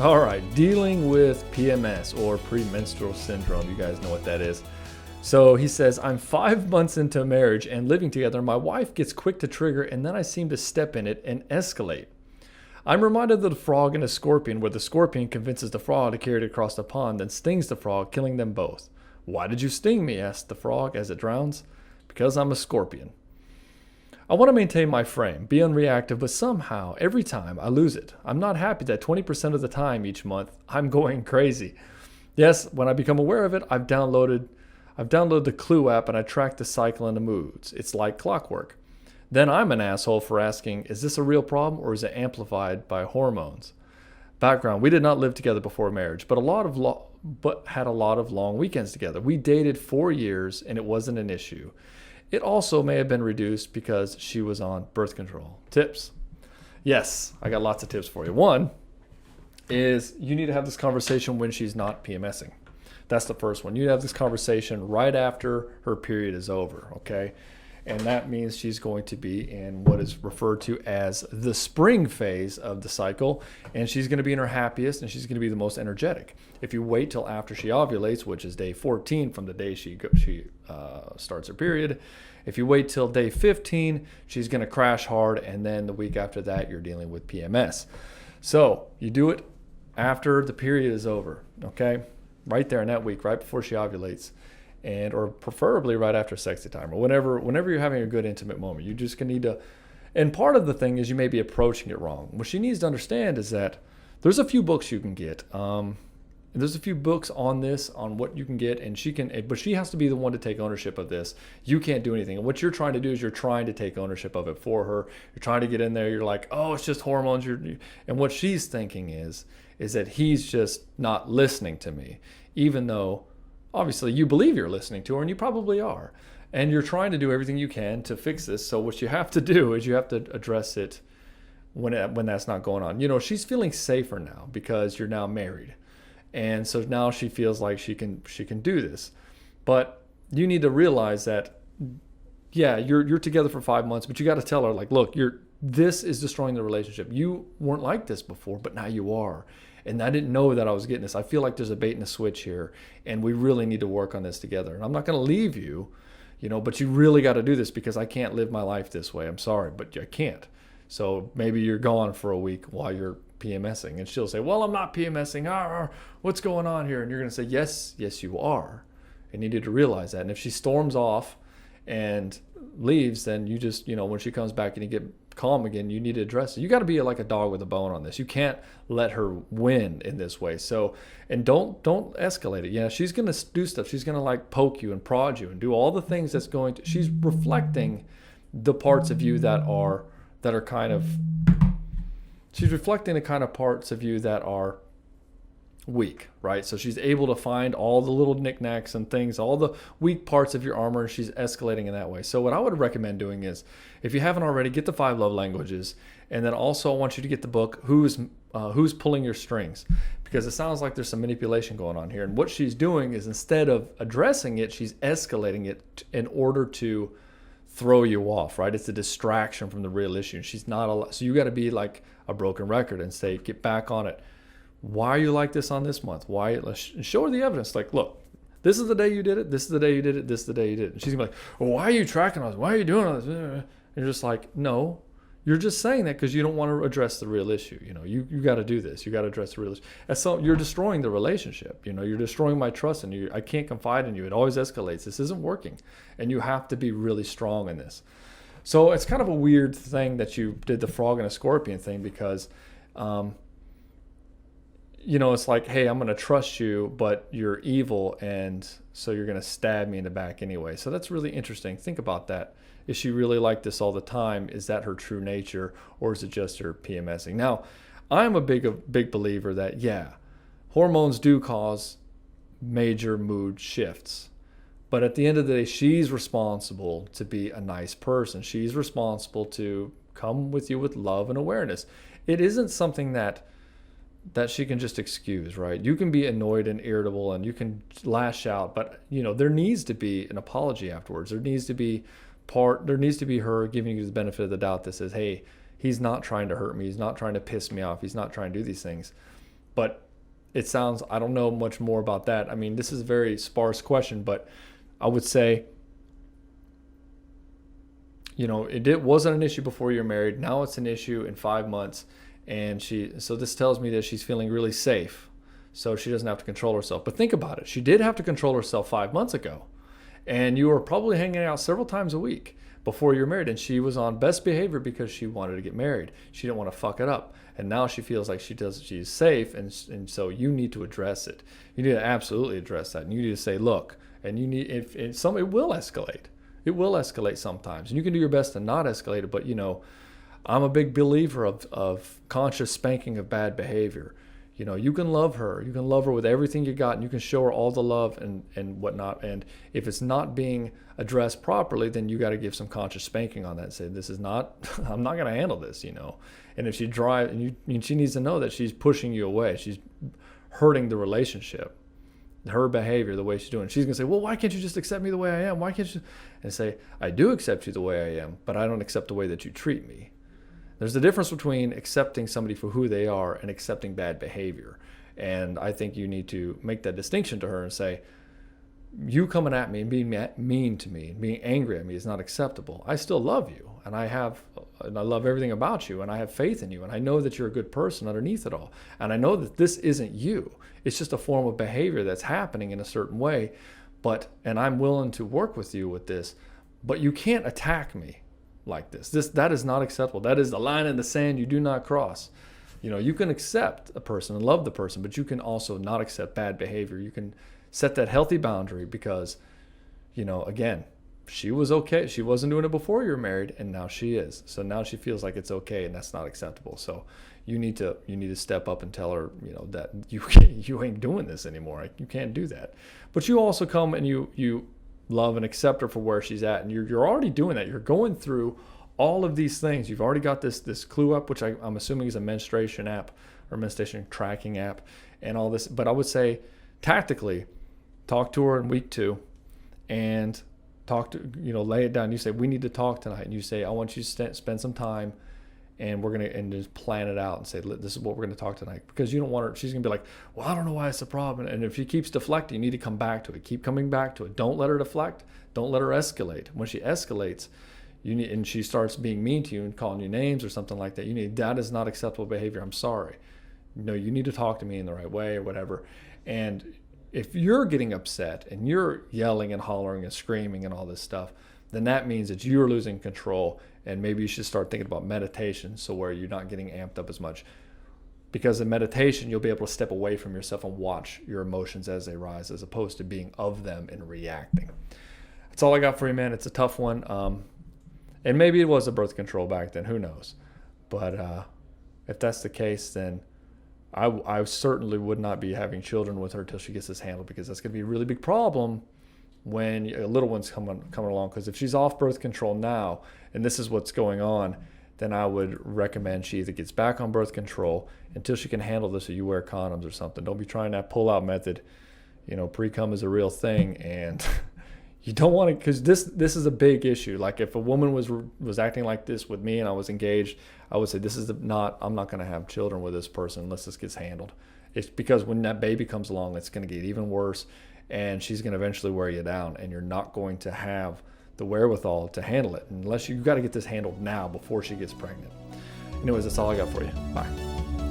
All right, dealing with PMS or premenstrual syndrome. You guys know what that is. So he says, I'm 5 months into marriage and living together. My wife gets quick to trigger, and then I seem to step in it and escalate. I'm reminded of the frog and a scorpion, where the scorpion convinces the frog to carry it across the pond, then stings the frog, killing them both. Why did you sting me? Asks the frog as it drowns. Because I'm a scorpion. I want to maintain my frame, be unreactive, but somehow, every time, I lose it. I'm not happy that 20% of the time each month, I'm going crazy. Yes, when I become aware of it, I've downloaded the Clue app and I track the cycle and the moods. It's like clockwork. Then I'm an asshole for asking, is this a real problem or is it amplified by hormones? Background, we did not live together before marriage, but had a lot of long weekends together. We dated 4 years and it wasn't an issue. It also may have been reduced because she was on birth control. Tips. Yes, I got lots of tips for you. One is you need to have this conversation when she's not PMSing. That's the first one. You need to have this conversation right after her period is over, okay? And that means she's going to be in what is referred to as the spring phase of the cycle, and she's going to be in her happiest, and she's going to be the most energetic. If you wait till after she ovulates, which is day 14 from the day she starts her period, if you wait till day 15, she's going to crash hard, and then the week after that, you're dealing with PMS. So you do it after the period is over, okay? Right there in that week, right before she ovulates. Or preferably right after sexy time, or whenever you're having a good intimate moment. You just need to, and part of the thing is you may be approaching it wrong. What she needs to understand is that there's a few books you can get. There's a few books on this, on what you can get, but she has to be the one to take ownership of this. You can't do anything. And what you're trying to do is you're trying to take ownership of it for her. You're trying to get in there. You're like, oh, it's just hormones. And what she's thinking is that he's just not listening to me, even though obviously you believe you're listening to her, and you probably are. And you're trying to do everything you can to fix this. So what you have to do is you have to address it when that's not going on. You know, she's feeling safer now because you're now married. And so now she feels like she can do this. But you need to realize that, yeah, you're together for 5 months, but you got to tell her, like, look, this is destroying the relationship. You weren't like this before, but now you are. And I didn't know that I was getting this. I feel like there's a bait and a switch here, and we really need to work on this together. And I'm not going to leave you, but you really got to do this because I can't live my life this way. I'm sorry, but I can't. So maybe you're gone for a week while you're PMSing. And she'll say, well, I'm not PMSing. What's going on here? And you're going to say, yes, you are. And you need to realize that. And if she storms off and leaves, then you just, when she comes back and you get calm again, you need to address it. You got to be like a dog with a bone on this. You can't let her win in this way. So, and don't escalate it. Yeah, she's going to do stuff. She's going to like poke you and prod you and do all the things she's reflecting the parts of you that are kind of, she's reflecting the kind of parts of you that are weak, right? So she's able to find all the little knickknacks and things, all the weak parts of your armor, and she's escalating in that way. So what I would recommend doing is, if you haven't already, get the 5 love languages, and then also I want you to get the book Who's Pulling Your Strings, because it sounds like there's some manipulation going on here. And what she's doing is, instead of addressing it, she's escalating it in order to throw you off, right? It's a distraction from the real issue. She's not so you got to be like a broken record and say, get back on it. Why are you like this on this month? Why? Let's show her the evidence. Like, look, this is the day you did it. This is the day you did it. This is the day you did it. And she's gonna be like, well, why are you tracking us? Why are you doing all this? And you're just like, no, you're just saying that because you don't want to address the real issue. You got to do this. You got to address the real issue. And so you're destroying the relationship. You're destroying my trust in you. I can't confide in you. It always escalates. This isn't working. And you have to be really strong in this. So it's kind of a weird thing that you did the frog and a scorpion thing, because it's like, hey, I'm going to trust you, but you're evil, and so you're going to stab me in the back anyway. So that's really interesting. Think about that. Is she really like this all the time? Is that her true nature, or is it just her PMSing? Now, I'm a big believer that, yeah, hormones do cause major mood shifts. But at the end of the day, she's responsible to be a nice person. She's responsible to come with you with love and awareness. It isn't something that she can just excuse, right? You can be annoyed and irritable and you can lash out, but there needs to be an apology afterwards. There needs to be her giving you the benefit of the doubt that says, hey, he's not trying to hurt me. He's not trying to piss me off. He's not trying to do these things. But it sounds, I don't know much more about that. I mean, this is a very sparse question, but I would say, it wasn't an issue before you're married. Now it's an issue in 5 months. And so this tells me that she's feeling really safe. So she doesn't have to control herself. But think about it. She did have to control herself 5 months ago. And you were probably hanging out several times a week before you're married. And she was on best behavior because she wanted to get married. She didn't want to fuck it up. And now she feels like she's safe. And so you need to address it. You need to absolutely address that. And you need to say, look, and you need, if it will escalate. It will escalate sometimes. And you can do your best to not escalate it. But, I'm a big believer of conscious spanking of bad behavior. You can love her. You can love her with everything you got, and you can show her all the love and whatnot. And if it's not being addressed properly, then you got to give some conscious spanking on that and say, this is not, I'm not going to handle this, And if she drives, and she needs to know that she's pushing you away. She's hurting the relationship. Her behavior, the way she's doing. She's going to say, well, why can't you just accept me the way I am? Why can't you? And say, I do accept you the way I am, but I don't accept the way that you treat me. There's a difference between accepting somebody for who they are and accepting bad behavior. And I think you need to make that distinction to her and say, you coming at me and being mean to me and being angry at me is not acceptable. I still love you, and I love everything about you, and I have faith in you, and I know that you're a good person underneath it all. And I know that this isn't you. It's just a form of behavior that's happening in a certain way. And I'm willing to work with you with this, but you can't attack me like this. That is not acceptable. That is the line in the sand you do not cross. You can accept a person and love the person, but you can also not accept bad behavior. You can set that healthy boundary because, again, she was okay. She wasn't doing it before you were married, and now she is. So now she feels like it's okay, and that's not acceptable. So you need to step up and tell her, that you ain't doing this anymore. You can't do that. But you also come and you love and accept her for where she's at, and you're already doing that. You're going through all of these things. You've already got this Clue Up, which I'm assuming is a menstruation app or menstruation tracking app, and all this. But I would say tactically, talk to her in week 2, and lay it down. You say, we need to talk tonight, and you say, I want you to spend some time, and we're gonna just plan it out and say, this is what we're gonna talk tonight, because you don't want her. She's gonna be like, well, I don't know why it's a problem. And if she keeps deflecting, you need to come back to it. Keep coming back to it. Don't let her deflect. Don't let her escalate. When she escalates, and she starts being mean to you and calling you names or something like that, that is not acceptable behavior. I'm sorry. You need to talk to me in the right way or whatever. And if you're getting upset and you're yelling and hollering and screaming and all this stuff, then that means that you're losing control, and maybe you should start thinking about meditation, so where you're not getting amped up as much. Because in meditation, you'll be able to step away from yourself and watch your emotions as they rise, as opposed to being of them and reacting. That's all I got for you, man. It's a tough one. And maybe it was a birth control back then. Who knows? But if that's the case, then I certainly would not be having children with her till she gets this handled, because that's going to be a really big problem when a little one's coming along. Because if she's off birth control now, and this is what's going on, then I would recommend she either gets back on birth control until she can handle this, or you wear condoms or something. Don't be trying that pull-out method. Pre-cum is a real thing, and you don't want to, because this is a big issue. Like if a woman was acting like this with me and I was engaged, I would say I'm not going to have children with this person unless this gets handled. It's because when that baby comes along, it's going to get even worse, and she's going to eventually wear you down, and you're not going to have the wherewithal to handle it unless you've got to get this handled now before she gets pregnant. Anyways, that's all I got for you. Bye.